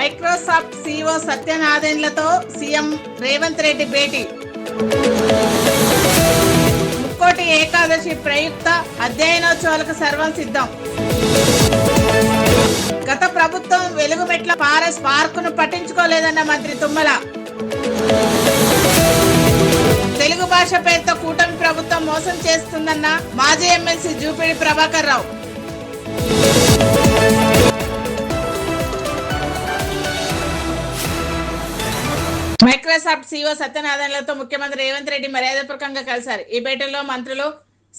Microsoft CEO సత్య నాదెండ్లతో CM Revanth Reddy భేటీ. ముక్కోటి ఏకాదశి ప్రయుక్త అధ్యయనోత్సవాలకు సర్వం సిద్ధం. గత ప్రభుత్వం వెలుగుమెట్ల పారస్ పార్కును పట్టించుకోలేదన్న మంత్రి తుమ్మల. తెలుగు భాష పేరుతో కూటమి ప్రభుత్వం మోసం చేస్తుందన్న మాజీ MLC Jupudi Prabhakar Rao. Microsoft CEO సత్య నాదెండ్లతో ముఖ్యమంత్రి రేవంత్ రెడ్డి మర్యాదపూర్వకంగా కలిశారు. ఈ భేటీలో మంత్రులు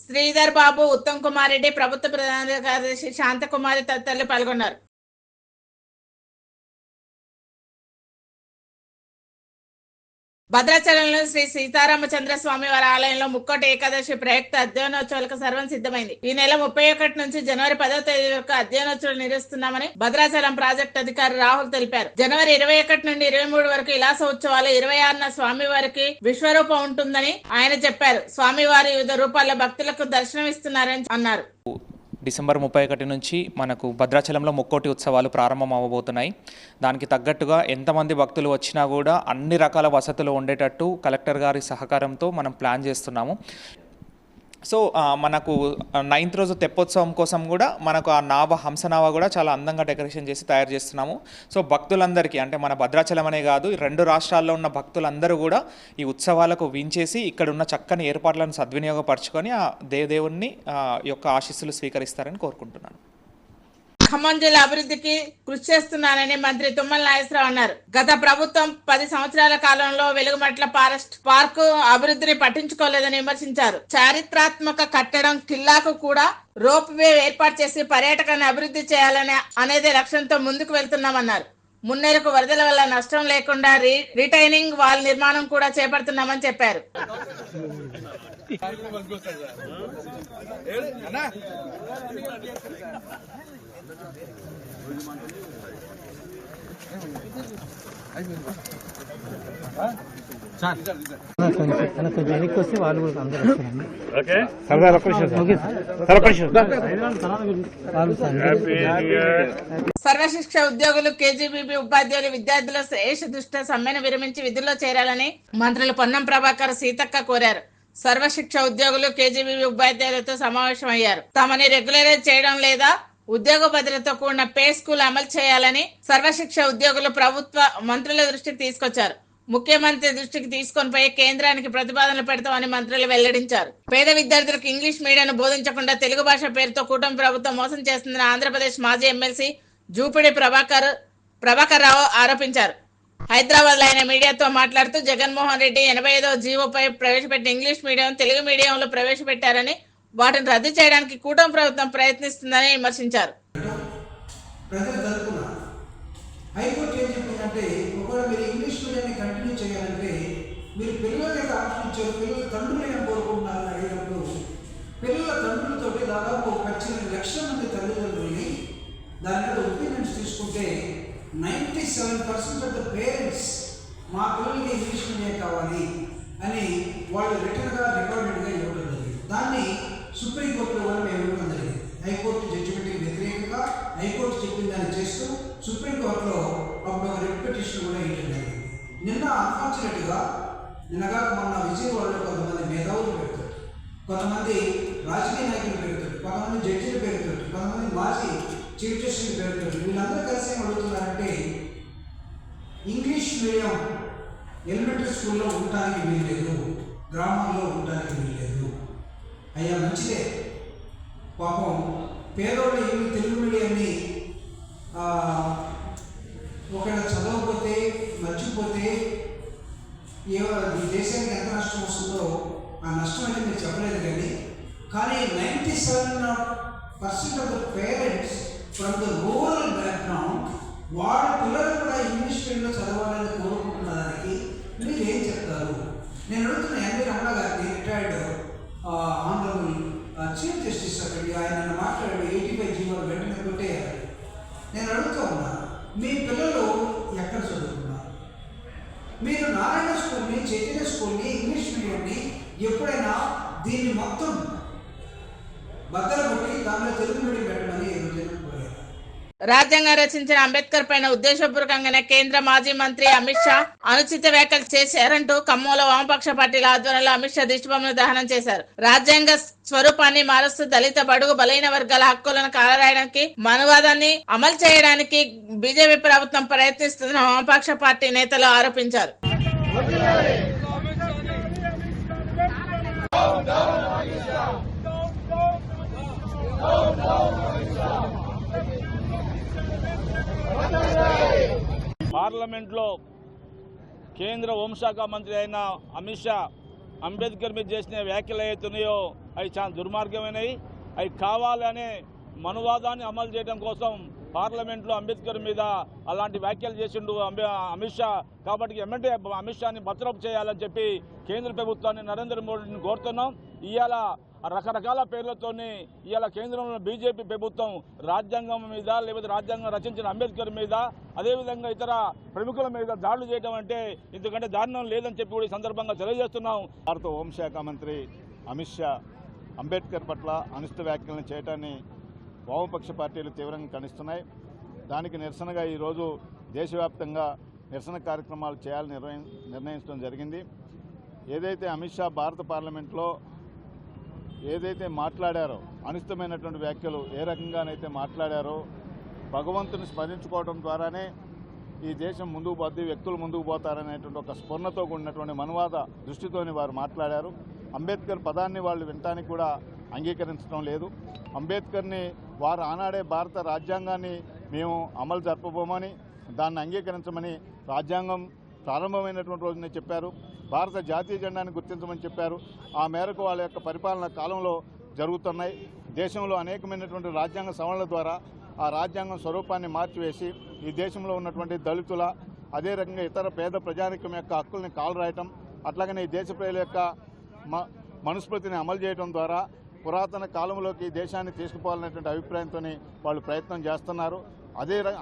శ్రీధర్ బాబు, ఉత్తమ్ కుమార్ రెడ్డి, ప్రభుత్వ ప్రధాన కార్యదర్శి శాంతకుమారి తదితరులు పాల్గొన్నారు. భద్రాచలంలో శ్రీ సీతారామచంద్ర స్వామి వారి ఆలయంలో ముక్కోటి ఏకాదశి ప్రయుక్త అధ్యయనోత్సవాలకు సర్వం సిద్ధమైంది. ఈ నెల 31 నుంచి జనవరి 10వ తేదీ వరకు అధ్యయనోత్సవాలు నిర్వహిస్తున్నామని భద్రాచలం ప్రాజెక్టు అధికారి రాహుల్ తెలిపారు. జనవరి 21 నుండి 23 వరకు ఇలాస ఉత్సవాలు, 26న స్వామివారికి విశ్వరూపం ఉంటుందని ఆయన చెప్పారు. స్వామివారి వివిధ రూపాల్లో భక్తులకు దర్శనమిస్తున్నారని అన్నారు. డిసెంబర్ 31 నుంచి మనకు భద్రాచలంలో ముక్కోటి ఉత్సవాలు ప్రారంభం అవ్వబోతున్నాయి. దానికి తగ్గట్టుగా ఎంతమంది భక్తులు వచ్చినా కూడా అన్ని రకాల వసతులు ఉండేటట్టు కలెక్టర్ గారి సహకారంతో మనం ప్లాన్ చేస్తున్నాము. సో మనకు 9th రోజు తెప్పోత్సవం కోసం కూడా మనకు ఆ హంసనావ కూడా చాలా అందంగా డెకరేషన్ చేసి తయారు చేస్తున్నాము. సో భక్తులందరికీ, అంటే మన భద్రాచలం అనే కాదు, 2 రాష్ట్రాల్లో ఉన్న భక్తులందరూ కూడా ఈ ఉత్సవాలకు వించేసి ఇక్కడ ఉన్న చక్కని ఏర్పాట్లను సద్వినియోగపరచుకొని ఆ దేవుని యొక్క ఆశీస్సులు స్వీకరిస్తారని కోరుకుంటున్నాను. ఖమ్మం జిల్లా అభివృద్ధికి కృషి చేస్తున్నానని మంత్రి తుమ్మల నాగేశ్వరరావు అన్నారు. గత ప్రభుత్వం 10 సంవత్సరాల కాలంలో వెలుగుమట్ల ఫారెస్ట్ పార్కు అభివృద్ధిని పట్టించుకోలేదని విమర్శించారు. చారిత్రాత్మక కట్టడం కిల్లాకు కూడా రోప్ వే ఏర్పాటు చేసి పర్యాటకాన్ని అభివృద్ధి చేయాలని అనేది లక్ష్యంతో ముందుకు వెళ్తున్నామన్నారు. మున్నేరుకు వరదల వల్ల నష్టం లేకుండా రిటైనింగ్ వాల్ నిర్మాణం కూడా చేపడుతున్నామని చెప్పారు. సర్వశిక్ష ఉద్యోగులు, KGBB ఉపాధ్యాయులు, విద్యార్థుల శేష దృష్ట్యా సమ్మెను విరమించి విధుల్లో చేరాలని మంత్రులు పొన్నం ప్రభాకర్, సీతక్క కోరారు. సర్వశిక్ష ఉద్యోగులు, KGBB ఉపాధ్యాయులతో సమావేశం అయ్యారు. తమని రెగ్యులరైజ్ చేయడం లేదా ఉద్యోగ భద్రతతో కూడిన పే స్కూల్ అమలు చేయాలని సర్వశిక్ష ఉద్యోగులు ప్రభుత్వ మంత్రుల దృష్టికి తీసుకొచ్చారు. ముఖ్యమంత్రి దృష్టికి తీసుకొని పోయి కేంద్రానికి ప్రతిపాదనలు పెడతామని మంత్రులు వెల్లడించారు. పేద విద్యార్థులకు ఇంగ్లీష్ మీడియాను బోధించకుండా తెలుగు భాష పేరుతో కూటమి ప్రభుత్వం మోసం చేస్తుందని ఆంధ్రప్రదేశ్ మాజీ ఎమ్మెల్సీ జూపిడి ప్రభాకర్ రావు ఆరోపించారు. హైదరాబాద్ లో ఆయన మీడియాతో మాట్లాడుతూ జగన్మోహన్ రెడ్డి 85వ జీవోపై ప్రవేశపెట్టిన ఇంగ్లీష్ మీడియం తెలుగు మీడియంలో ప్రవేశపెట్టారని, వాటిని రద్దు చేయడానికి కూటమి ప్రభుత్వం ప్రయత్నిస్తుందని విమర్శించారు. హైకోర్టు ఏం చెప్పిందంటే, ఒకవేళ మీరు ఇంగ్లీష్ మీడియాన్ని కంటిన్యూ చేయాలంటే మీరు పిల్లలకి ఆప్షన్ ఇచ్చారు, పిల్లల తండ్రులు ఏం కోరుకుంటున్నారని అడిగినప్పుడు పిల్లల తండ్రులతో దాదాపు 18 లక్షల మంది తల్లిదండ్రుల్ని దాని మీద ఒపీనియన్స్ తీసుకుంటే 97% ఆఫ్ ద పేరెంట్స్ మా పిల్లలకి ఇంగ్లీష్ మీడియం కావాలి అని వాళ్ళు రిటర్న్గా రికార్డెడ్గా ఇవ్వడం జరిగింది. దాన్ని సుప్రీంకోర్టులో కూడా మేము ఇవ్వడం జరిగింది. హైకోర్టు జడ్జిమెంట్కి వ్యతిరేకంగా హైకోర్టు చెప్పిన దాన్ని చేస్తూ సుప్రీంకోర్టులో అప్పుడు ఒక రిట్ పిటిషన్ కూడా ఇవ్వడం జరిగింది. నిన్న అన్ఫార్చునేట్గా నిన్నగా మొన్న విజయవాడలో కొంతమంది మేధావులు పెడతారు, కొంతమంది రాజకీయ నాయకులు పెడతారు, కొంతమంది జడ్జిలు పెడతారు, కొంతమంది మాజీ చీఫ్ జస్టిస్ పెడతారు. వీళ్ళందరూ కలిసి ఏం అడుగుతున్నారంటే, ఇంగ్లీష్ మీడియం ఎలిమెంటరీ స్కూల్లో ఉండటానికి వీల్లేదు, గ్రామాల్లో ఉండటానికి వీల్లేదు. అయ్యా మంచిదే, పాపం పేదోళ్ళు ఏమి తెలుగు మీడియాన్ని ఒకవేళ చదవకపోతే మర్చిపోతే ఈ దేశానికి ఎంత నష్టం వస్తుందో ఆ నష్టం అయితే మీరు చెప్పలేదు. కానీ 97% of the parents from the rural background వాళ్ళ పిల్లలు కూడా ఇంగ్లీష్ మీడియంలో చదవాలని కోరుకుంటున్న దానికి మీరు ఏం చెప్తారు? నేను అడుగుతున్న ఎన్వి రమణ గారిని, రిటైర్డ్ ఆనరబుల్ చీఫ్ జస్టిస్ అక్కడి ఆయన మాట్లాడాడు, 85 జీవోలు వెంటనే కొట్టేయాలి. నేను అడుగుతూ ఉన్నా, మీ పిల్లలు ఎక్కడ చదువుతున్నారు? మీరు నారాయణ స్కూల్ని, చైతన్య స్కూల్ని, ఇంగ్లీష్ మీడియంని ఎప్పుడైనా దీన్ని మొత్తం బద్దలు కొట్టి దానిలో తెలుగు మీడియం పెట్టమని ఈ రోజున కోరారు. రాజ్యాంగం రచించిన అంబేద్కర్ పైన ఉద్దేశపూర్వకంగానే కేంద్ర మాజీ మంత్రి అమిత్ షా అనుచిత వ్యాఖ్యలు చేశారంటూ ఖమ్మంలో వామపక్ష పార్టీల ఆధ్వర్యంలో అమిత్ షా దిష్టిబొమ్మను దహనం చేశారు. రాజ్యాంగ స్వరూపాన్ని మారుస్తూ దళిత బడుగు బలైన వర్గాల హక్కులను కాలరాయడానికి మనువాదాన్ని అమలు చేయడానికి బీజేపీ ప్రభుత్వం ప్రయత్నిస్తుందని వామపక్ష పార్టీ నేతలు ఆరోపించారు. పార్లమెంట్లో కేంద్ర హోంశాఖ మంత్రి అయిన అమిత్ షా అంబేద్కర్ మీద చేసిన వ్యాఖ్యలు అవుతున్నాయో అవి చాలా దుర్మార్గమైనవి. అవి కావాలనే మనువాదాన్ని అమలు చేయడం కోసం పార్లమెంట్లో అంబేద్కర్ మీద అలాంటి వ్యాఖ్యలు చేసిండు అమిత్ షా. కాబట్టి ఎమ్మెల్యే అమిత్ షాని బర్తరఫ్ చేయాలని చెప్పి కేంద్ర ప్రభుత్వాన్ని నరేంద్ర మోడీని కోరుతున్నాం. ఇవాళ రకరకాల పేర్లతోని ఇవాళ కేంద్రంలో బీజేపీ ప్రభుత్వం రాజ్యాంగం మీద లేకపోతే రాజ్యాంగం రచించిన అంబేద్కర్ మీద అదేవిధంగా ఇతర ప్రముఖుల మీద దాడులు చేయడం అంటే ఇంతకంటే దారుణం లేదని చెప్పి కూడా ఈ సందర్భంగా తెలియజేస్తున్నాం. భారత హోంశాఖ మంత్రి అమిత్ షా అంబేద్కర్ పట్ల అనుచిత వ్యాఖ్యలను చేయడాన్ని వామపక్ష పార్టీలు తీవ్రంగా ఖండిస్తున్నాయి. దానికి నిరసనగా ఈరోజు దేశవ్యాప్తంగా నిరసన కార్యక్రమాలు చేయాలని నిర్ణయించడం జరిగింది. ఏదైతే అమిత్ షా భారత పార్లమెంట్లో ఏదైతే మాట్లాడారో అనుచితమైనటువంటి వ్యాఖ్యలు ఏ రకంగానైతే మాట్లాడారో భగవంతుని స్మరించుకోవడం ద్వారానే ఈ దేశం ముందుకు పోద్ది, వ్యక్తులు ముందుకు పోతారనేటువంటి ఒక స్ఫురణతో కూడినటువంటి మనువాద దృష్టితోని వారు మాట్లాడారు. అంబేద్కర్ పదాన్ని వాళ్ళు వినటానికి కూడా అంగీకరించడం లేదు. అంబేద్కర్ని వారు ఆనాడే భారత రాజ్యాంగాన్ని మేము అమలు జరపబోమని దాన్ని అంగీకరించమని రాజ్యాంగం ప్రారంభమైనటువంటి రోజునే చెప్పారు. భారత జాతీయ జెండాను గుర్తించమని చెప్పారు. ఆ మేరకు వాళ్ళ యొక్క పరిపాలన కాలంలో జరుగుతున్నాయి. దేశంలో అనేకమైనటువంటి రాజ్యాంగ సవరణల ద్వారా ఆ రాజ్యాంగం స్వరూపాన్ని మార్చివేసి ఈ దేశంలో ఉన్నటువంటి దళితుల అదే రకంగా ఇతర పేద ప్రజానికం యొక్క హక్కుల్ని కాలరాయటం, అట్లాగనే ఈ దేశ ప్రజల యొక్క మనుస్మృతిని అమలు చేయడం ద్వారా పురాతన కాలంలోకి దేశాన్ని తీసుకుపోవాలనేటువంటి అభిప్రాయంతో వాళ్ళు ప్రయత్నం చేస్తున్నారు.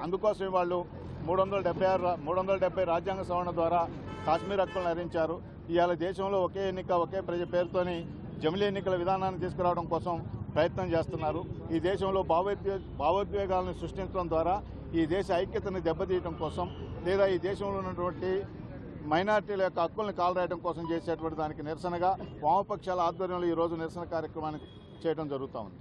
అందుకోసమే వాళ్ళు 370 రాజ్యాంగ సవరణ ద్వారా కాశ్మీర్ హక్కులను హరించారు. ఇవాళ దేశంలో ఒకే ఎన్నిక ఒకే ప్రజ పేరుతోని జమిలీ ఎన్నికల విధానాన్ని తీసుకురావడం కోసం ప్రయత్నం చేస్తున్నారు. ఈ దేశంలో భావోద్వేగాలను సృష్టించడం ద్వారా ఈ దేశ ఐక్యతను దెబ్బతీయడం కోసం లేదా ఈ దేశంలో ఉన్నటువంటి మైనార్టీల యొక్క హక్కులను కాలరాయడం కోసం చేసేటువంటి దానికి నిరసనగా వామపక్షాల ఆధ్వర్యంలో ఈరోజు నిరసన కార్యక్రమాన్ని చేయడం జరుగుతూ ఉంది.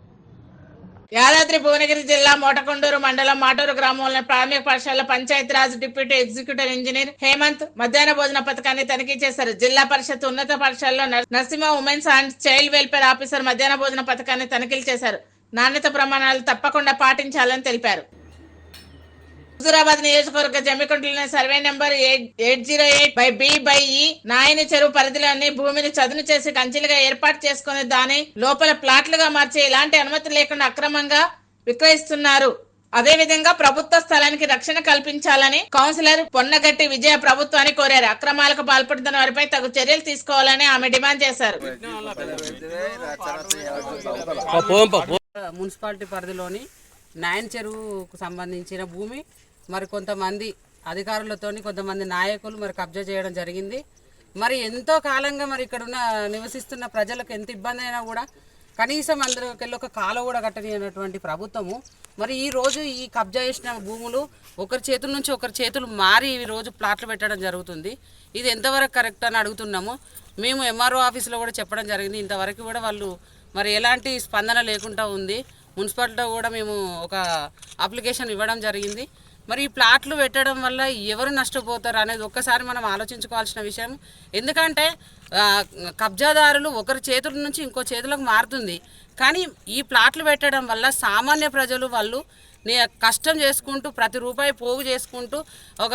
యాదాద్రి భువనగిరి జిల్లా మోటకొండూరు మండలం మాటూరు గ్రామంలోని ప్రాథమిక పాఠశాల Panchayati Raj deputy executive engineer Hemant మధ్యాహ్న భోజన పథకాన్ని తనిఖీ చేశారు. జిల్లా పరిషత్ ఉన్నత పాఠశాలలో Narasimha women's and child welfare officer మధ్యాహ్న భోజన పథకాన్ని తనిఖీలు చేశారు. నాణ్యత ప్రమాణాలు తప్పకుండా పాటించాలని తెలిపారు. హుజూరాబాద్ నియోజకవర్గ జమ్మికుంటలోని సర్వే నెంబర్ 808/B/E నాయని చెరువు పరిధిలోని భూమిని చదును చేసి కంచెలుగా ఏర్పాటు చేసుకుని దాని లోపల ప్లాట్లుగా మార్చి ఎలాంటి అనుమతి లేకుండా అక్రమంగా విక్రయిస్తున్నారు. అదేవిధంగా ప్రభుత్వ స్థలానికి రక్షణ కల్పించాలని కౌన్సిలర్ పొన్నగట్టి విజయ ప్రభుత్వాన్ని కోరారు. అక్రమాలకు పాల్పడుతున్న వారిపై తగు చర్యలు తీసుకోవాలని ఆమె డిమాండ్ చేశారు. మున్సిపాలిటీ పరిధిలోని నాయన చెరువుకు సంబంధించిన భూమి మరి కొంతమంది అధికారులతోని కొంతమంది నాయకులు మరి కబ్జా చేయడం జరిగింది. మరి ఎంతో కాలంగా మరి ఇక్కడ నివసిస్తున్న ప్రజలకు ఎంత ఇబ్బంది అయినా కూడా కనీసం అందరికెళ్ళి ఒక కాలువ కూడా కట్టనిటువంటి ప్రభుత్వము మరి ఈ రోజు ఈ కబ్జా చేసిన భూములు ఒకరి చేతుల నుంచి ఒకరి చేతులు మారి ఈ రోజు ప్లాట్లు పెట్టడం జరుగుతుంది. ఇది ఎంతవరకు కరెక్ట్ అని అడుగుతున్నాము. మేము ఎంఆర్ఓ ఆఫీసులో కూడా చెప్పడం జరిగింది. ఇంతవరకు కూడా వాళ్ళు మరి ఎలాంటి స్పందన లేకుండా ఉంది. మున్సిపాలిటీలో కూడా మేము ఒక అప్లికేషన్ ఇవ్వడం జరిగింది. మరి ఈ ప్లాట్లు పెట్టడం వల్ల ఎవరు నష్టపోతారు అనేది ఒక్కసారి మనం ఆలోచించుకోవాల్సిన విషయం. ఎందుకంటే కబ్జాదారులు ఒకరి చేతుల నుంచి ఇంకో చేతులకు మారుతుంది. కానీ ఈ ప్లాట్లు పెట్టడం వల్ల సామాన్య ప్రజలు వాళ్ళు కష్టం చేసుకుంటూ ప్రతి రూపాయి పోగు చేసుకుంటూ ఒక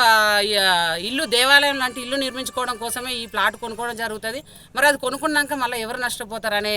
ఇల్లు దేవాలయం లాంటి ఇల్లు నిర్మించుకోవడం కోసమే ఈ ప్లాట్ కొనుక్కోవడం జరుగుతుంది. మరి అది కొనుక్కున్నాక మళ్ళీ ఎవరు నష్టపోతారనే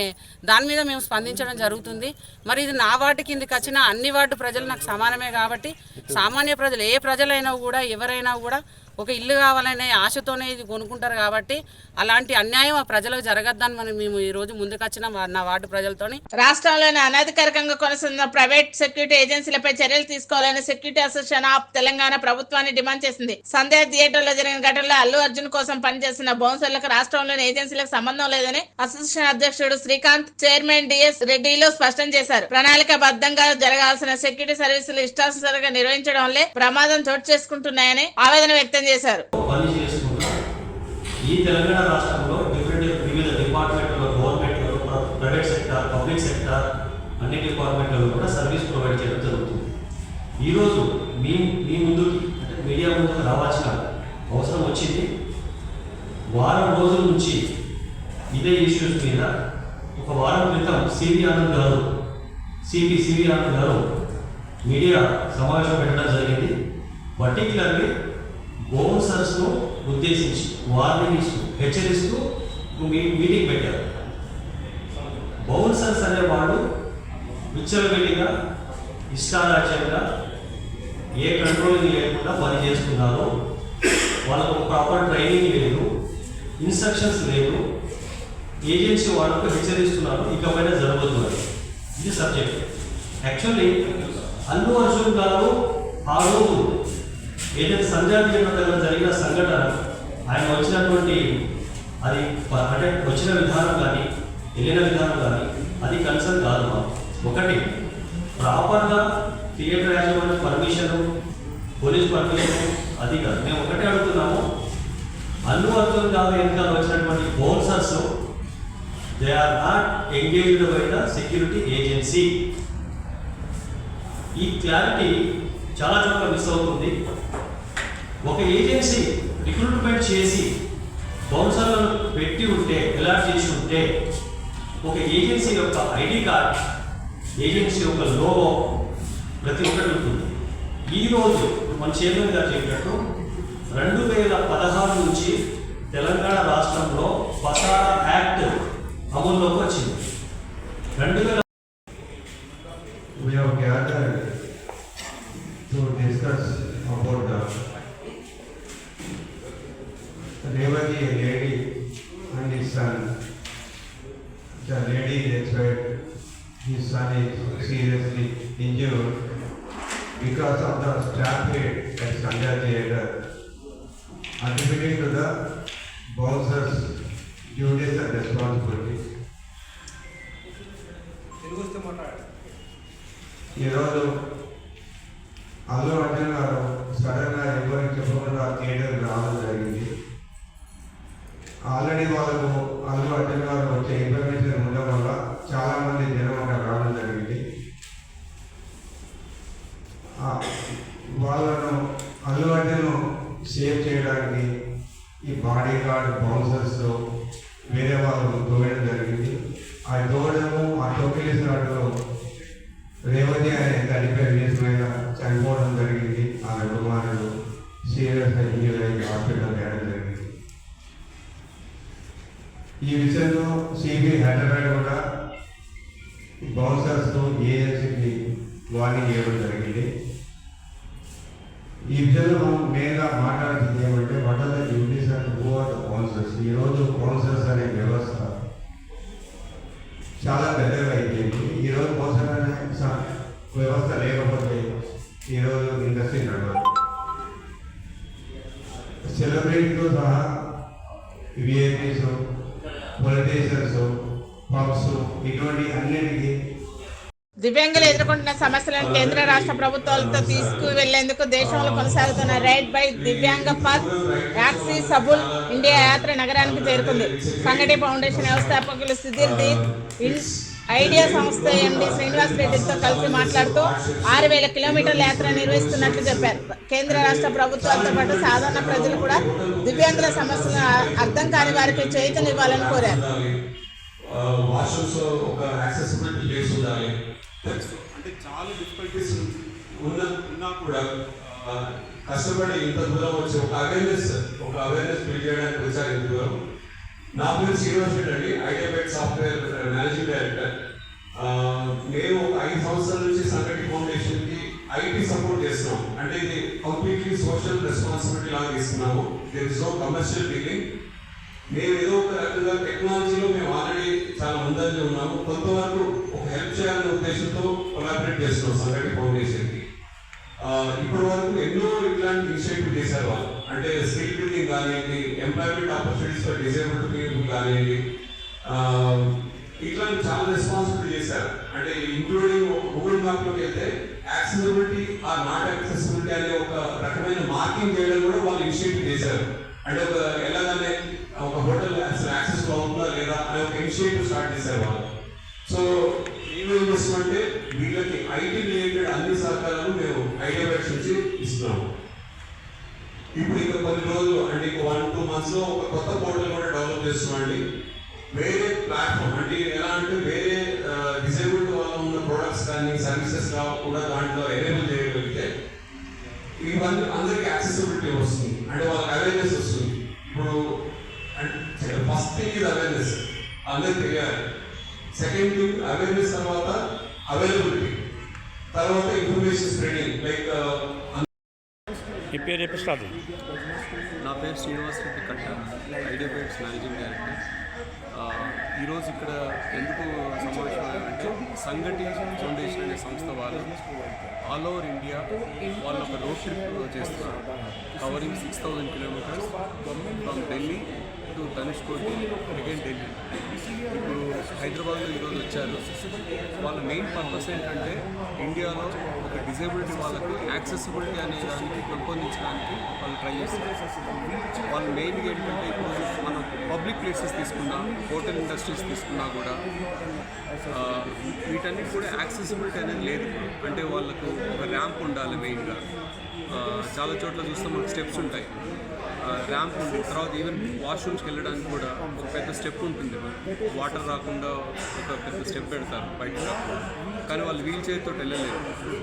దాని మీద మేము స్పందించడం జరుగుతుంది. మరి ఇది నా వార్డు కిందకి వచ్చిన అన్ని వార్డు ప్రజలు నాకు సమానమే కాబట్టి సామాన్య ప్రజలు ఏ ప్రజలైనా కూడా ఎవరైనా కూడా ఒక ఇల్లు కావాలనే ఆశతోనే ఇది కొనుక్కుంటారు. కాబట్టి అలాంటి అన్యాయం ఆ ప్రజలకు జరగద్దని మేము ఈ రోజు ముందుకొచ్చిన నా వార్డు ప్రజలతోని. రాష్ట్రంలోని అనధికారికంగా కొనసాగుతున్న ప్రైవేట్ సెక్యూరిటీ ఏజెన్సీలపై చర్యలు తీసుకోవాలని సెక్యూరిటీ అసోసియేషన్ ఆఫ్ తెలంగాణ ప్రభుత్వాన్ని డిమాండ్ చేసింది. సంధ్య థియేటర్లో జరిగిన ఘటనలో అల్లు అర్జున్ కోసం పనిచేస్తున్న బౌన్సర్లకు రాష్ట్రంలోని ఏజెన్సీలకు సంబంధం లేదని అసోసియేషన్ అధ్యక్షుడు శ్రీకాంత్, చైర్మన్ డిఎస్ రెడ్డిలు స్పష్టం చేశారు. ప్రణాళికాబద్ధంగా జరగాల్సిన సెక్యూరిటీ సర్వీసులు ఇష్టానుసారంగా నిర్వహించడం వల్లే ప్రమాదం చోటు చేసుకుంటున్నాయని ఆవేదన వ్యక్తం చేశారు. ఈ తెలంగాణ రాష్ట్రంలో వివిధ డిపార్ట్మెంట్లో, గవర్నమెంట్లో, ప్రైవేట్ సెక్టార్, పబ్లిక్ సెక్టార్ అన్ని డిపార్ట్మెంట్లలో కూడా సర్వీస్ ప్రొవైడ్ చేయడం జరుగుతుంది. ఈరోజు మీ ముందుకి అంటే మీడియా ముందుకు రావాల్సిన అవసరం వచ్చింది. వారం రోజుల నుంచి ఇదే ఇష్యూస్ మీద ఒక వారం క్రితం సివి ఆనంద్ గారు మీడియా సమావేశం పెట్టడం జరిగింది. పర్టికులర్లీ బౌన్సర్స్ను ఉద్దేశించి వార్నింగ్ ఇస్తూ, హెచ్చరిస్తూ మీటింగ్ పెట్టారు. బౌన్సర్స్ అనేవాళ్ళు విచ్చలవిడిగా ఇష్టారాజ్యంగా ఏ కంట్రోలింగ్ లేకుండా పని చేస్తున్నారు. వాళ్ళకు ప్రాపర్ ట్రైనింగ్ లేదు, ఇన్స్ట్రక్షన్స్ లేదు. ఏజెన్సీ వాళ్ళకు హెచ్చరిస్తున్నారు, ఇకపైన జరగబోతున్నారు. ఇది సబ్జెక్ట్. యాక్చువల్లీ అల్లు అర్జున్ గారు ఆ రోజు ఏదైతే సంజయ్ దగ్గర జరిగిన సంఘటన, ఆయన వచ్చినటువంటి అది అంటే వచ్చిన విధానం కానీ వెళ్ళిన విధానం కానీ అది కన్సర్న్ కాదు. ఒకటి ప్రాపర్గా థియేటర్ యాజమాన్య పర్మిషను, పోలీస్ పర్మిషను అది కాదు. మేము ఒకటే అడుగుతున్నాము, అల్లు అర్జున్ గారు వెనకాల వచ్చినటువంటి bouncers they are not engaged by the security agency. ఈ క్లారిటీ చాలా చోట్ల మిస్ అవుతుంది. ఒక ఏజెన్సీ రిక్రూట్మెంట్ చేసి బౌన్సర్లను పెట్టి ఉంటే, అలాట్ చేసి ఉంటే, ఒక ఏజెన్సీ యొక్క ఐడి కార్డ్, ఏజెన్సీ యొక్క లోగో ప్రతి ఒక్కటి ఉంటుంది. ఈరోజు మన చైర్మన్ గారు చెప్పినట్టు 2016 నుంచి తెలంగాణ రాష్ట్రంలో పసారా యాక్ట్ అమల్లోకి వచ్చింది. 2000 We have gathered to discuss about Revati, a lady, and his son. The lady is expired. His son is seriously injured because of the stampede at Sanjay Theatre, attributing to the bouncers' duties and responsibilities. ఈరోజు అల్లు అర్జున్ గారు సడన్గా ఎవరికి చెప్పకుండా థియేటర్కి రావడం జరిగింది. Already వాళ్ళకు అల్లు అర్జున్ గారు వచ్చే ఇన్ఫర్మేషన్ ఉండడం వల్ల చాలామంది జనం అక్కడ రావడం జరిగింది. వాళ్ళను అల్లు అర్జున్ సేవ్ చేయడానికి ఈ బాడీ గార్డ్ బౌన్సర్స్ వేరే వాళ్ళు తోయడం జరిగింది. ఆ తోయడము, ఆ తొక్కిలిసినట్టు రేవతి అనే 35 years మీద చనిపోవడం జరిగింది. ఆమె కుమారుడు సీరియస్గా ఇంజూర్ అయ్యి హాస్పిటల్ వేయడం జరిగింది. ఈ విషయంలో సిబి హైదరాబాద్ కూడా బౌన్సర్స్తో ఏజెన్సీకి వార్నింగ్ ఇవ్వడం జరిగింది. ఈ విషయంలో మనం మెయిన్గా మాట్లాడాల్సింది ఏమంటే what are the duties and who are the bouncers. ఈరోజు బౌన్సర్స్ అనే వ్యవస్థ చాలా పెద్దగా అయిపోయింది. ఈరోజు బౌన్సర్ అనే వ్యవస్థ లేకపోతే ఈరోజు ఇండస్ట్రీ నడవదు. సెలబ్రిటీతో సహా విఐపీస్, పొలిటీషియన్స్, పబ్స్ ఇటువంటి అన్నిటికీ దివ్యాంగులు ఎదుర్కొంటున్న సమస్యలను కేంద్ర రాష్ట్ర ప్రభుత్వాలతో తీసుకువెళ్లేందుకు దేశంలో కొనసాగుతున్న రైడ్ బై దివ్యాంగ ఫర్ యాక్సెసిబుల్ ఇండియా యాత్ర నగరానికి చేరుకుంది. సంగటి ఫౌండేషన్ వ్యవస్థాపకులు సుధీర్ దీప్, ఐడియా సంస్థ ఎండి శ్రీనివాస్ రెడ్డితో కలిసి మాట్లాడుతూ 6000 కిలోమీటర్ల యాత్ర నిర్వహిస్తున్నట్లు చెప్పారు. కేంద్ర రాష్ట్ర ప్రభుత్వాలతో పాటు సాధారణ ప్రజలు కూడా దివ్యాంగుల సమస్యలను అర్థం కాని వారికి చేయూతనివ్వాలని కోరారు. అంటే చాలా డిఫికల్టీస్ ఉన్నా కూడా కష్టపడి ఇంత దూరం వచ్చి ఒక అవేర్నెస్ బిల్డ్ చేయడానికి వచ్చారు. ఇంత దూరం. నా పేరు శ్రీనివాస్ రెడ్డి అండి, ఐడియాబెట్ సాఫ్ట్వేర్ మేనేజింగ్ డైరెక్టర్. నేను ఒక 5 సంవత్సరాల నుంచి సంగటి ఫౌండేషన్కి ఐటీ సపోర్ట్ చేస్తున్నాం. అంటే ఇది కంప్లీట్లీ సోషల్ రెస్పాన్సిబిలిటీ లాగా తీసుకున్నాము. There is no commercial dealing. మేము ఏదో ఒక రకంగా టెక్నాలజీలో మేము ఆల్రెడీ చాలా ముందంజలో ఉన్నాము. కొంతవరకు ఒక హెల్ప్ చేయాలనే ఉద్దేశంతో కొలాబరేట్ చేస్తున్నాం సంఘటి ఫౌండేషన్కి. ఇప్పటి వరకు ఎన్నో ఇట్లాంటి ఇనిషియేటివ్ చేశారు వాళ్ళు. అంటే స్కిల్ బిల్డింగ్ కానివ్వండి, employment opportunities for disabled people కానివ్వండి, ఇట్లాంటి చాలా రెస్పాన్సిబిలిటీ చేశారు. అంటే ఇంక్లూడింగ్ గూగుల్ మ్యాప్లోకి వెళ్తే యాక్సెసిబిలిటీ ఆర్ నాట్ యాక్సెసిబిలిటీ అనే ఒక రకమైన మార్కింగ్ చేయడం కూడా వాళ్ళు ఇనిషియేటివ్ చేశారు. అంటే ఒక ఎలాగనే ఒక హోటల్ అసలు యాక్సెస్ అవుతుందా లేదా అనే ఒక ఇనిషియేటివ్ స్టార్ట్ చేశారు వాళ్ళు. సో ఏమేం చేస్తామంటే వీళ్ళకి ఐటీ రిలేటెడ్ అన్ని సహకారాలు మేము ఐడియా బ్యాట్స్ నుంచి ఇస్తున్నాము. ఇప్పుడు ఇంకా కొన్ని రోజులు అంటే ఇంకో 1-2 months లో ఒక కొత్త పోర్టల్ కూడా డెవలప్ చేస్తున్నామండి. వేరే ప్లాట్ఫామ్ అంటే ఎలా అంటే వేరే డిసేబుల్డ్ వల్ల ఉన్న ప్రొడక్ట్స్ కానీ సర్వీసెస్ కూడా దాంట్లో ఎనేబుల్ చేయగలిగితే ఇవన్నీ అందరికి యాక్సెసిబిలిటీ వస్తుంది. అంటే వాళ్ళకి అవేర్నెస్ వస్తుంది. ఇప్పుడు ఫస్ట్ థింగ్ ఇది అవేర్నెస్, అందరికి తెలియాలి. సెకండ్ థింగ్ అవేర్నెస్ తర్వాత అవైలబిలిటీ, తర్వాత ఇన్ఫర్మేషన్ స్ప్రెడింగ్. లైక్ ఈ పేరు ఎప్పుడు స్టార్ట్? నా పేరు శ్రీనివాస్ రెడ్డి కట్ట, ఐడియా బైట్స్ మేనేజింగ్ డైరెక్టర్. ఈరోజు ఇక్కడ ఎందుకు సమావేశం అంటే సంఘటి ఫౌండేషన్ అనే సంస్థ వాళ్ళు ఆల్ ఓవర్ ఇండియా వాళ్ళు ఒక రోడ్ ట్రిప్ చేస్తున్నారు, covering 6000 kilometers from Delhi to Dhanushkodi again Delhi. ఇప్పుడు హైదరాబాద్లో ఈరోజు వచ్చారు. వాళ్ళ మెయిన్ పర్పస్ ఏంటంటే ఇండియాలో ఒక డిజేబిలిటీ వాళ్ళకి యాక్సెసిబిలిటీ అనే దానికి పెంపొందించడానికి వాళ్ళు ట్రై చేస్తారు. వాళ్ళు మెయిన్గా ఏంటంటే ఇప్పుడు మనం పబ్లిక్ ప్లేసెస్ తీసుకున్నా, హోటల్ ఇండస్ట్రీస్ తీసుకున్నా కూడా వీటన్నిటి కూడా యాక్సెసిబిలిటీ అనేది లేదు. అంటే వాళ్ళకు ఒక ర్యాంప్ ఉండాలి మెయిన్గా. చాలా చోట్ల చూస్తే మనకు స్టెప్స్ ఉంటాయి, ర్యాంప్ ఉంటుంది. తర్వాత ఈవెన్ వాష్రూమ్స్కి వెళ్ళడానికి కూడా ఒక పెద్ద స్టెప్ ఉంటుంది. వాటర్ రాకుండా ఒక పెద్ద స్టెప్ పెడతారు బయట. కానీ వాళ్ళు వీల్ చైర్తో వెళ్ళలేరు.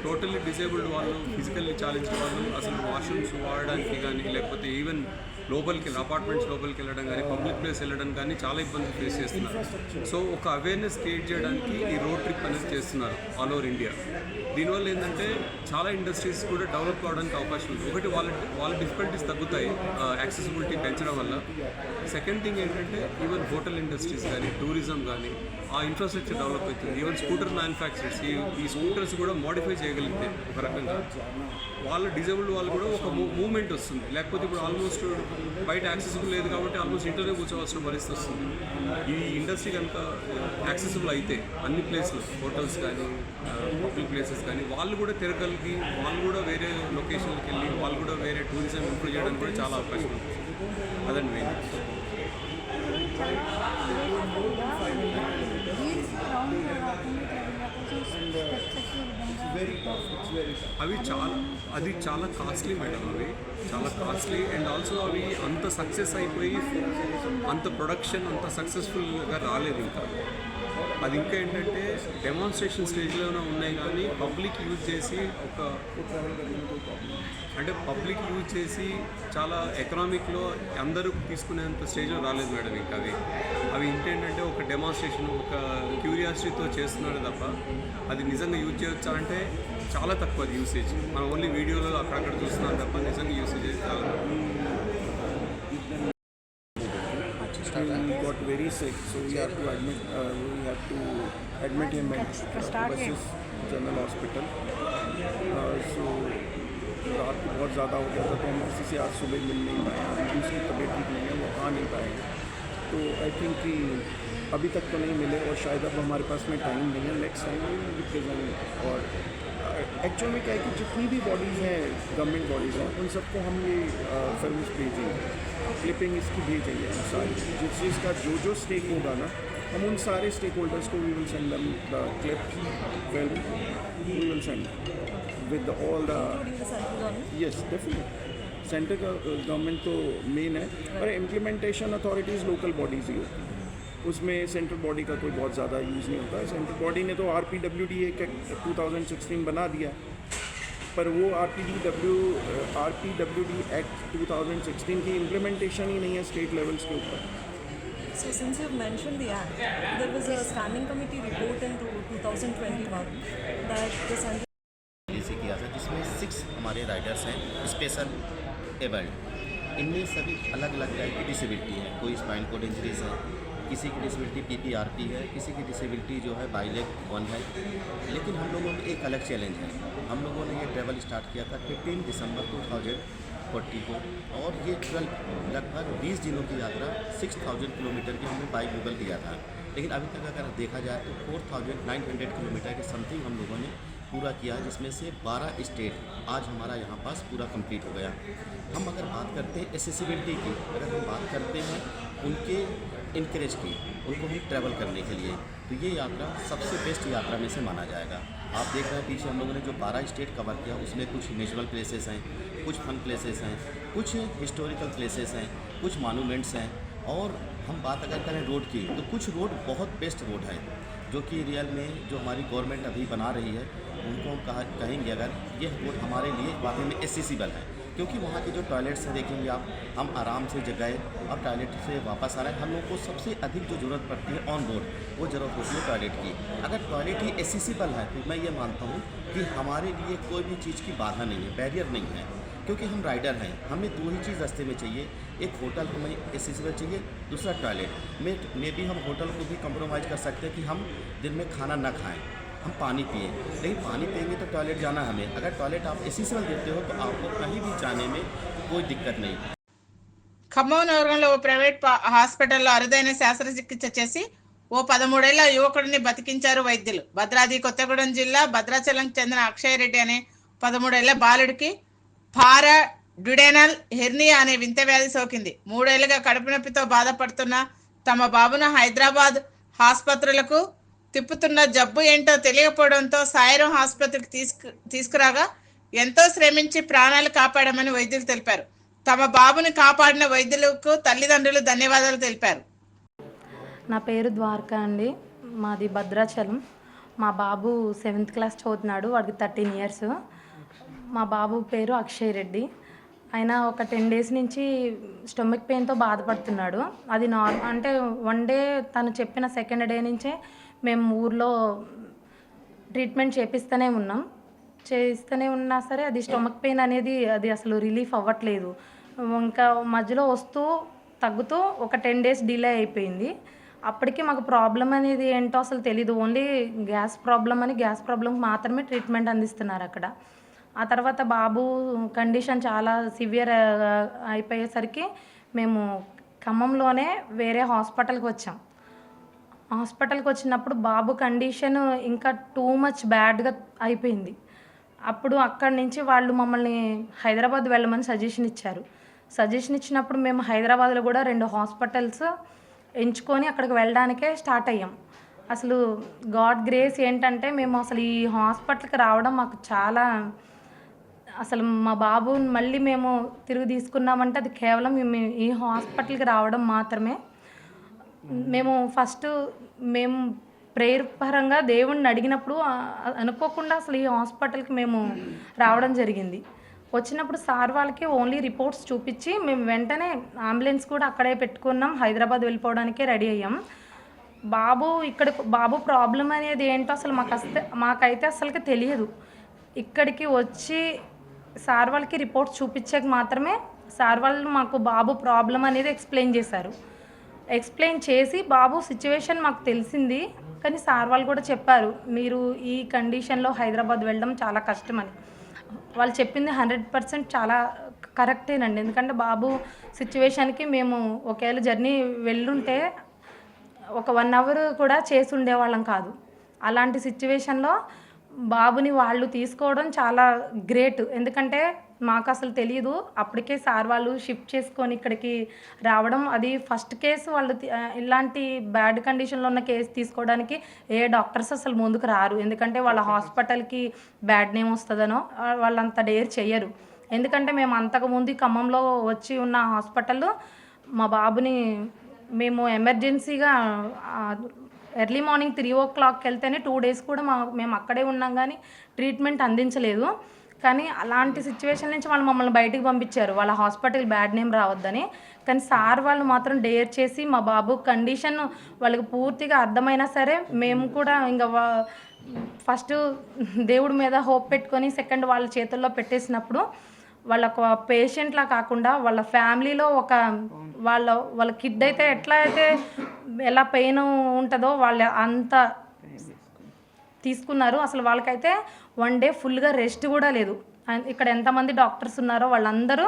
టోటల్లీ డిసేబుల్డ్ వాళ్ళు, ఫిజికల్లీ ఛాలెంజ్డ్ వాళ్ళు అసలు వాష్రూమ్స్ వాడడానికి కానీ, లేకపోతే ఈవెన్ లోపలికి అపార్ట్మెంట్స్ లోపలికి వెళ్ళడం కానీ, పబ్లిక్ ప్లేస్ వెళ్ళడం కానీ చాలా ఇబ్బందులు ఫేస్ చేస్తున్నారు. సో ఒక అవేర్నెస్ క్రియేట్ చేయడానికి ఈ రోడ్ ట్రిప్ అనేది చేస్తున్నారు ఆల్ ఓవర్ ఇండియా. దీనివల్ల ఏంటంటే చాలా ఇండస్ట్రీస్ కూడా డెవలప్ అవడానికి అవకాశం ఉంది. ఒకటి వాళ్ళ డిఫికల్టీస్ తగ్గుతాయి యాక్సెసిబిలిటీ పెంచడం వల్ల. సెకండ్ థింగ్ ఏంటంటే ఈవెన్ హోటల్ ఇండస్ట్రీస్ కానీ, టూరిజం కానీ ఆ ఇన్ఫ్రాస్ట్రక్చర్ డెవలప్ అవుతుంది. ఈవెన్ స్కూటర్ మ్యానుఫ్యాక్చరర్స్ ఈ స్కూటర్స్ కూడా మోడిఫై చేయగలిగితే ఒక రకంగా వాళ్ళ డిజేబుల్డ్ వాళ్ళు కూడా ఒక మూవ్మెంట్ వస్తుంది. లేకపోతే ఇప్పుడు ఆల్మోస్ట్ బయట యాక్సెసిబుల్ లేదు కాబట్టి ఆల్మోస్ట్ ఇంటర్నే కూర్చోవలసిన పరిస్థితి వస్తుంది. ఈ ఇండస్ట్రీ కనుక యాక్సెసిబుల్ అయితే అన్ని ప్లేస్లు, హోటల్స్ కానీ, పబ్లిక్ ప్లేసెస్ కానీ వాళ్ళు కూడా తిరగలిగి, వాళ్ళు కూడా వేరే లొకేషన్కి వెళ్ళి వాళ్ళు కూడా వేరే టూరిజం ఇంప్రూవ్ చేయడానికి కూడా చాలా అవకాశం ఉంటుంది. అదండి మెయిన్. అది చాలా కాస్ట్లీ మేడం. అవి చాలా కాస్ట్లీ అండ్ ఆల్సో అవి అంత సక్సెస్ అయిపోయి అంత ప్రొడక్షన్ అంత సక్సెస్ఫుల్గా రాలేదు ఇంకా. అది ఇంకా ఏంటంటే డెమాన్స్ట్రేషన్ స్టేజ్లోనే ఉన్నాయి కానీ పబ్లిక్ యూజ్ చేసి పబ్లిక్ యూజ్ చేసి చాలా ఎకనామిక్లో అందరూ తీసుకునేంత స్టేజ్లో రాలేదు మేడం ఇంకా. అవి ఇంకేంటంటే ఒక డెమాన్స్ట్రేషన్, ఒక క్యూరియాసిటీతో చేస్తున్నాడు తప్ప అది నిజంగా యూజ్ చేయొచ్చా అంటే చాలా తక్కువ అది యూసేజ్. మనం ఓన్లీ వీడియోలో అక్కడక్కడ చూస్తున్నాం తప్ప నిజంగా యూసేజ్ చాలా He got very sick, so we have to admit him at Basis General Hospital. So रात को बहुत ज़्यादा हो गया था, तो हम किसी से आज सुबह मिल नहीं पाए. उसकी तबीयत ठीक नहीं है, वो आ नहीं पाए. तो आई थिंक कि अभी तक तो नहीं मिले और शायद अब हमारे पास में टाइम नहीं है. Next time represent. और एक्चुअल में क्या है कि जितनी भी बॉडीज़ हैं, गवर्नमेंट बॉडीज़ हैं, उन सबको हम ये फिल्म्स भेजेंगे, क्लिपिंग इसकी भेजेंगे हम सारी. जिस चीज़ का जो स्टेक होगा ना, हम उन सारे स्टेक होल्डर्स को we will send them the clip film, we will send with all the. Yes definitely central government तो मेन है, और इम्प्लीमेंटेशन अथॉरिटीज़ लोकल बॉडीज़ ही होती हैं. उसमें सेंट्रल बॉडी का कोई बहुत ज़्यादा यूज़ नहीं होता है. सेंट्रल बॉडी ने तो RPWD एक 2016 बना दिया, पर वो RPWD एक्ट 2016 की इम्प्लीमेंटेशन ही नहीं है स्टेट लेवल्स के ऊपर. So since you've mentioned the act, there was a standing committee report in 2021 that the central किया था, जिस 6 हमारे राइडर्स हैं स्पेशल एबल्ड। इनमें सभी अलग अलग टाइप की डिसेबिलिटी है। कोई स्पाइन कोड इंजरीज है, किसी की डिसेबिलिटी PPRP है, किसी की डिसेबिलिटी जो है बाइलेग 1 है। लेकिन हम लोगों में एक अलग चैलेंज है। हम लोगों ने ये ट्रैवल स्टार्ट किया था 15 दिसंबर 2040 को, और ये लगभग 20 दिनों की यात्रा 6000 किलोमीटर की हमने बाई गूगल किया था। लेकिन अभी तक अगर देखा जाए तो 4900 किलोमीटर के समथिंग हम लोगों ने पूरा किया, जिसमें से 12 स्टेट आज हमारा यहाँ पास पूरा कंप्लीट हो गया। हम अगर बात करते हैं एसेसिबिलिटी की, अगर हम बात करते हैं उनके इनकरेज की, उनको भी ट्रैवल करने के लिए, तो ये यात्रा सबसे बेस्ट यात्रा में से माना जाएगा। आप देख रहे हैं पीछे हम लोगों ने जो 12 स्टेट कवर किया, उसमें कुछ नेचुरल प्लेसेस हैं, कुछ फन प्लेसेस हैं, कुछ हिस्टोरिकल प्लेसेस हैं, कुछ मॉन्यूमेंट्स हैं। और हम बात अगर करें रोड की, तो कुछ रोड बहुत बेस्ट रोड है, जो कि रियल में जो हमारी गवर्नमेंट अभी बना रही है, उनको हम कहेंगे अगर ये रोड हमारे लिए वाकई में एक्सेसिबल है। क्योंकि वहाँ के जो टॉयलेट्स हैं देखेंगे आप, हम आराम से गए और टॉयलेट से वापस आ रहे हैं। हम लोग को सबसे अधिक जो ज़रूरत पड़ती है ऑन रोड, वो ज़रूरत होती है टॉयलेट की। अगर टॉयलेट ही एक्सेसिबल है तो मैं ये मानता हूँ कि हमारे लिए कोई भी चीज़ की बाधा नहीं है, बैरियर नहीं है। क्योंकि हम राइडर हैं, हमें 2 ही चीज़ रास्ते में चाहिए, एक होटल हमें एक्सेसिबल चाहिए, दूसरा टॉयलेट में भी हम होटल को भी कंप्रोमाइज़ कर सकते हैं कि हम दिन में खाना ना खाएं, हम पानी पिएं। लेकिन पानी पिएंगे तो टॉयलेट जाना हमें, अगर टॉयलेट आप एक्सेसिबल देते हो तो आपको कहीं भी जाने में कोई दिक्कत नहीं। ఖమ్మం నగరంలో ఓ ప్రైవేట్ హాస్పిటల్లో అరుదైన శస్త్రచికిత్స చేసి ఓ 13 ఏళ్ల యువకుడిని బతికించారు వైద్యులు. భద్రాద్రి కొత్తగూడెం జిల్లా భద్రాచలం చెందిన అక్షయ్ రెడ్డి అనే 13 ఏళ్ల బాలుడికి పారాడ్యుడెనల్ హెర్నియా అనే వింత వ్యాధి సోకింది. 3 ఏళ్లుగా కడుపు నొప్పితో బాధపడుతున్న తమ బాబును హైదరాబాద్ ఆసుపత్రులకు తిప్పుతున్న జబ్బు ఏంటో తెలియకపోవడంతో సాయిరం ఆసుపత్రికి తీసుకురాగా ఎంతో శ్రమించి ప్రాణాలు కాపాడామని వైద్యులు తెలిపారు. తమ బాబుని కాపాడిన వైద్యులకు తల్లిదండ్రులు ధన్యవాదాలు తెలిపారు. నా పేరు ద్వారకా అండి, మాది భద్రాచలం. మా బాబు 7th క్లాస్ చదువుతున్నాడు, వాడికి 13 ఇయర్స్. మా బాబు పేరు అక్షయ్ రెడ్డి. ఆయన ఒక 10 డేస్ నుంచి స్టొమక్ పెయిన్తో బాధపడుతున్నాడు. అది అంటే 1 డే తను చెప్పిన 2nd డే నుంచే మేము ఊర్లో ట్రీట్మెంట్ చేపిస్తూనే ఉన్నా సరే అది స్టొమక్ పెయిన్ అనేది అది అసలు రిలీఫ్ అవ్వట్లేదు. ఇంకా మధ్యలో వస్తూ తగ్గుతూ ఒక 10 డేస్ డిలే అయిపోయింది. అప్పటికి మాకు ప్రాబ్లం అనేది ఏంటో అసలు తెలీదు. ఓన్లీ గ్యాస్ ప్రాబ్లంకి మాత్రమే ట్రీట్మెంట్ అందిస్తున్నారు అక్కడ. ఆ తర్వాత బాబు కండిషన్ చాలా సివియర్ అయిపోయేసరికి మేము ఖమ్మంలోనే వేరే హాస్పిటల్కి వచ్చాం. హాస్పిటల్కి వచ్చినప్పుడు బాబు కండిషన్ ఇంకా టూ మచ్ బ్యాడ్గా అయిపోయింది. అప్పుడు అక్కడి నుంచి వాళ్ళు మమ్మల్ని హైదరాబాద్ వెళ్ళమని సజెషన్ ఇచ్చినప్పుడు మేము హైదరాబాద్లో కూడా 2 హాస్పిటల్స్ ఎంచుకొని అక్కడికి వెళ్ళడానికే స్టార్ట్ అయ్యాం. అసలు గాడ్ గ్రేస్ ఏంటంటే మేము అసలు ఈ హాస్పిటల్కి రావడం మాకు చాలా, అసలు మా బాబుని మళ్ళీ మేము తిరిగి తీసుకున్నామంటే అది కేవలం ఈ హాస్పిటల్కి రావడం మాత్రమే. మేము ప్రేయర్ పరంగా దేవుణ్ణి అడిగినప్పుడు అనుకోకుండా అసలు ఈ హాస్పిటల్కి మేము రావడం జరిగింది. వచ్చినప్పుడు సార్ వాళ్ళకి ఓన్లీ రిపోర్ట్స్ చూపించి మేము వెంటనే అంబులెన్స్ కూడా అక్కడే పెట్టుకున్నాం, హైదరాబాద్ వెళ్ళిపోవడానికే రెడీ అయ్యాం. బాబు ప్రాబ్లం అనేది ఏంటో అసలు మాకైతే అసలుకి తెలియదు. ఇక్కడికి వచ్చి సార్ వాళ్ళకి రిపోర్ట్స్ చూపించాక మాత్రమే సార్ వాళ్ళు మాకు బాబు ప్రాబ్లం అనేది ఎక్స్ప్లెయిన్ చేసి బాబు సిచ్యువేషన్ మాకు తెలిసింది. కానీ సార్ వాళ్ళు కూడా చెప్పారు, మీరు ఈ కండిషన్లో హైదరాబాద్ వెళ్ళడం చాలా కష్టమని. వాళ్ళు చెప్పింది 100% చాలా కరెక్టేనండి. ఎందుకంటే బాబు సిచ్యువేషన్కి మేము ఒకవేళ జర్నీ వెళ్ళుంటే ఒక 1 అవర్ కూడా చేసి ఉండేవాళ్ళం కాదు. అలాంటి సిచ్యువేషన్లో బాబుని వాళ్ళు తీసుకోవడం చాలా గ్రేట్. ఎందుకంటే మాకు అసలు తెలియదు. అప్పటికే సార్ వాళ్ళు షిఫ్ట్ చేసుకొని ఇక్కడికి రావడం, అది ఫస్ట్ కేసు. వాళ్ళు ఇలాంటి బ్యాడ్ కండిషన్లో ఉన్న కేసు తీసుకోవడానికి ఏ డాక్టర్స్ అసలు ముందుకు రారు. ఎందుకంటే వాళ్ళ హాస్పిటల్కి బ్యాడ్ నేమ్ వస్తుందనో వాళ్ళంత డేర్ చెయ్యరు. ఎందుకంటే మేము అంతకుముందు ఖమ్మంలో వచ్చి ఉన్న హాస్పిటల్లో మా బాబుని మేము ఎమర్జెన్సీగా ఎర్లీ మార్నింగ్ 3 o'clock వెళ్తేనే 2 days కూడా మేము అక్కడే ఉన్నాం, కానీ ట్రీట్మెంట్ అందించలేదు. కానీ అలాంటి సిచ్యువేషన్ నుంచి వాళ్ళు మమ్మల్ని బయటికి పంపించారు, వాళ్ళ హాస్పిటల్ బ్యాడ్ నేమ్ రావద్దని. కానీ సార్ వాళ్ళు మాత్రం డేర్ చేసి మా బాబు కండిషన్ వాళ్ళకి పూర్తిగా అర్థమైనా సరే మేము కూడా ఇంకా ఫస్ట్ దేవుడి మీద హోప్ పెట్టుకొని సెకండ్ వాళ్ళ చేతుల్లో పెట్టేసినప్పుడు వాళ్ళ ఒక పేషెంట్లా కాకుండా వాళ్ళ ఫ్యామిలీలో ఒక వాళ్ళ కిడ్ అయితే ఎలా పెయిన్ ఉంటుందో వాళ్ళు అంత తీసుకున్నారు. అసలు వాళ్ళకైతే 1 డే ఫుల్గా రెస్ట్ కూడా లేదు. ఇక్కడ ఎంతమంది డాక్టర్స్ ఉన్నారో వాళ్ళందరూ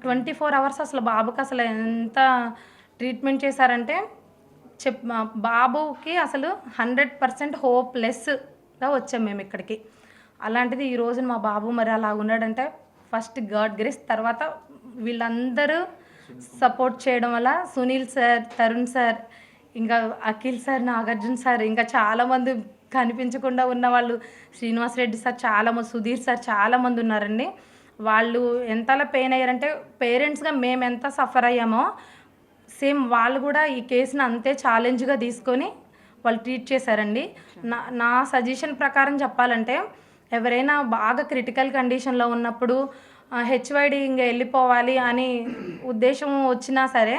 24 అవర్స్ అసలు బాబుకి అసలు ఎంత ట్రీట్మెంట్ చేశారంటే బాబుకి అసలు 100% హోప్లెస్గా వచ్చాం మేము ఇక్కడికి. అలాంటిది ఈ రోజు మా బాబు మరి అలా ఉన్నాడంటే ఫస్ట్ గాడ్ గ్రేస్, తర్వాత వీళ్ళందరూ సపోర్ట్ చేయడం వల్ల సునీల్ సార్, తరుణ్ సార్, ఇంకా అఖిల్ సార్, నాగార్జున సార్, ఇంకా చాలామంది కనిపించకుండా ఉన్న వాళ్ళు, శ్రీనివాస్ రెడ్డి సార్, చాలామంది, సుధీర్ సార్, చాలామంది ఉన్నారండి. వాళ్ళు ఎంతలా పెయిన్ అయ్యారంటే పేరెంట్స్గా మేము ఎంత సఫర్ అయ్యామో సేమ్ వాళ్ళు కూడా ఈ కేసుని అంతే ఛాలెంజ్గా తీసుకొని వాళ్ళు ట్రీట్ చేశారండి. నా సజెషన్ ప్రకారం చెప్పాలంటే ఎవరైనా బాగా క్రిటికల్ కండిషన్లో ఉన్నప్పుడు హెచ్వైడి ఇంకా వెళ్ళిపోవాలి అని ఉద్దేశం వచ్చినా సరే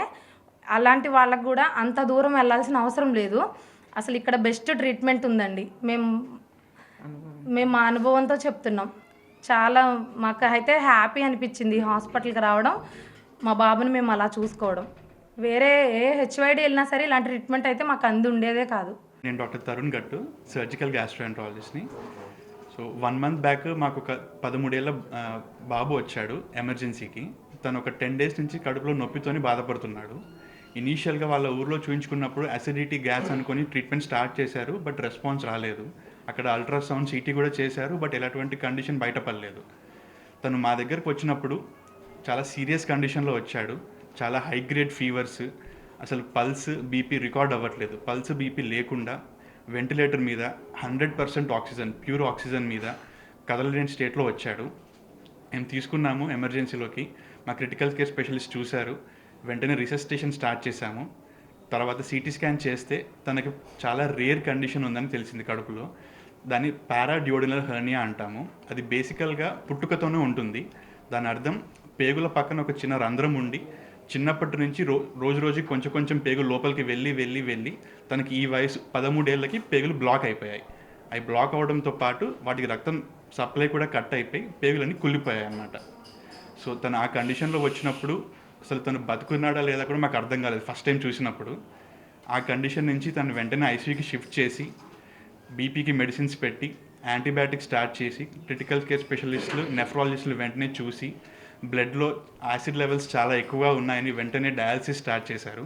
అలాంటి వాళ్ళకు కూడా అంత దూరం వెళ్ళాల్సిన అవసరం లేదు. అసలు ఇక్కడ బెస్ట్ ట్రీట్మెంట్ ఉందండి. మేము మా అనుభవంతో చెప్తున్నాం. చాలా మాకు అయితే హ్యాపీ అనిపించింది హాస్పిటల్కి రావడం, మా బాబుని మేము అలా చూసుకోవడం. వేరే ఏ హెచ్వైడి వెళ్ళినా సరే ఇలాంటి ట్రీట్మెంట్ అయితే మాకు ఉండేదే కాదు. నేను డాక్టర్ తరుణ్ గట్టు, సర్జికల్ గ్యాస్ట్రోఎంట్రాలజిస్ట్ని. సో 1 month బ్యాక్ మాకు ఒక 13 ఏళ్ళ బాబు వచ్చాడు ఎమర్జెన్సీకి. తను ఒక 10 days నుంచి కడుపులో నొప్పితోని బాధపడుతున్నాడు. ఇనీషియల్గా వాళ్ళ ఊర్లో చూయించుకున్నప్పుడు అసిడిటీ గ్యాస్ అనుకొని ట్రీట్మెంట్ స్టార్ట్ చేశారు, బట్ రెస్పాన్స్ రాలేదు. అక్కడ అల్ట్రాసౌండ్ సిటీ కూడా చేశారు, బట్ ఎలాంటి కండిషన్ బయటపడలేదు. తను మా దగ్గరకు వచ్చినప్పుడు చాలా సీరియస్ కండిషన్లో వచ్చాడు. చాలా హై గ్రేడ్ ఫీవర్స్, అసలు పల్స్ బీపీ రికార్డ్ అవ్వట్లేదు. పల్స్ బీపీ లేకుండా వెంటిలేటర్ మీద 100% ఆక్సిజన్, ప్యూర్ ఆక్సిజన్ మీద కదలలేని స్టేట్లో వచ్చాడు. మేము తీసుకున్నాము ఎమర్జెన్సీలోకి. మా క్రిటికల్ కేర్ స్పెషలిస్ట్ చూశారు. వెంటనే రిసెసిటేషన్ స్టార్ట్ చేశాము. తర్వాత సిటీ స్కాన్ చేస్తే తనకి చాలా రేర్ కండిషన్ ఉందని తెలిసింది కడుపులో. దాన్ని పారాడ్యూడినల్ హెర్నియా అంటాము. అది బేసికల్గా పుట్టుకతోనే ఉంటుంది. దాని అర్థం పేగుల పక్కన ఒక చిన్న రంధ్రం ఉండి చిన్నప్పటి నుంచి రోజు రోజుకి కొంచెం పేగులు లోపలికి వెళ్ళి తనకి ఈ వయసు 13 ఏళ్ళకి పేగులు బ్లాక్ అయిపోయాయి. అవి బ్లాక్ అవడంతో పాటు వాటికి రక్తం సప్లై కూడా కట్ అయిపోయి పేగులన్నీ కుళ్ళిపోయాయి అన్నమాట. సో తను ఆ కండిషన్లో వచ్చినప్పుడు అసలు తను బతుకున్నాడా లేదా కూడా మాకు అర్థం కాలేదు ఫస్ట్ టైం చూసినప్పుడు. ఆ కండిషన్ నుంచి తను వెంటనే ఐసీయూకి షిఫ్ట్ చేసి బీపీకి మెడిసిన్స్ పెట్టి యాంటీబయాటిక్ స్టార్ట్ చేసి క్రిటికల్ కేర్ స్పెషలిస్టులు, నెఫ్రాలజిస్టులు వెంటనే చూసి బ్లడ్లో యాసిడ్ లెవెల్స్ చాలా ఎక్కువగా ఉన్నాయని వెంటనే డయాలసిస్ స్టార్ట్ చేశారు.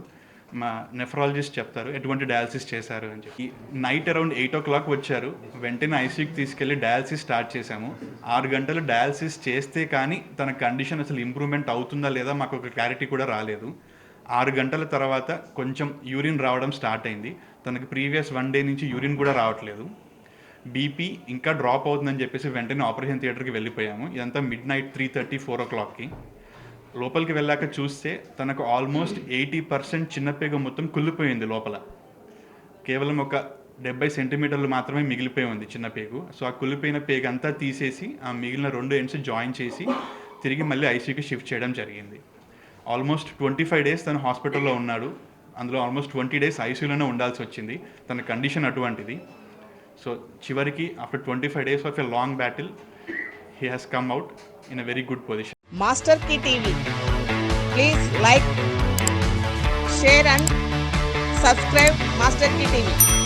మా నెఫ్రాలజిస్ట్ చెప్తారు ఎటువంటి డయాలసిస్ చేశారు అని చెప్పి. నైట్ అరౌండ్ 8 o'clock వచ్చారు. వెంటనే ఐసీయూకి తీసుకెళ్ళి డయాలసిస్ స్టార్ట్ చేశాము. 6 గంటలు డయాలసిస్ చేస్తే కానీ తన కండిషన్ అసలు ఇంప్రూవ్మెంట్ అవుతుందా లేదా మాకు ఒక క్లారిటీ కూడా రాలేదు. 6 గంటల తర్వాత కొంచెం యూరిన్ రావడం స్టార్ట్ అయింది. తనకి ప్రీవియస్ 1 day నుంచి యూరిన్ కూడా రావట్లేదు. బీపీ ఇంకా డ్రాప్ అవుతుందని చెప్పేసి వెంటనే ఆపరేషన్ థియేటర్కి వెళ్ళిపోయాము. ఇదంతా midnight 3:30, 4 o'clockకి. లోపలికి వెళ్ళాక చూస్తే తనకు ఆల్మోస్ట్ 80% చిన్నపేగ మొత్తం కుళ్ళిపోయింది లోపల. కేవలం ఒక 70 సెంటీమీటర్లు మాత్రమే మిగిలిపోయి ఉంది చిన్నపేగు. సో ఆ కుళ్ళిపోయిన పేగు అంతా తీసేసి ఆ మిగిలిన 2 ends జాయిన్ చేసి తిరిగి మళ్ళీ ఐసీయూకి షిఫ్ట్ చేయడం జరిగింది. ఆల్మోస్ట్ 25 days తను హాస్పిటల్లో ఉన్నాడు. అందులో ఆల్మోస్ట్ 20 days ఐసీయూలోనే ఉండాల్సి వచ్చింది. తన కండిషన్ అటువంటిది. సో చివరికి after 25 days of a long battle, he has come out in a very good position. Master Key TV. Please like, share and subscribe Master Key TV.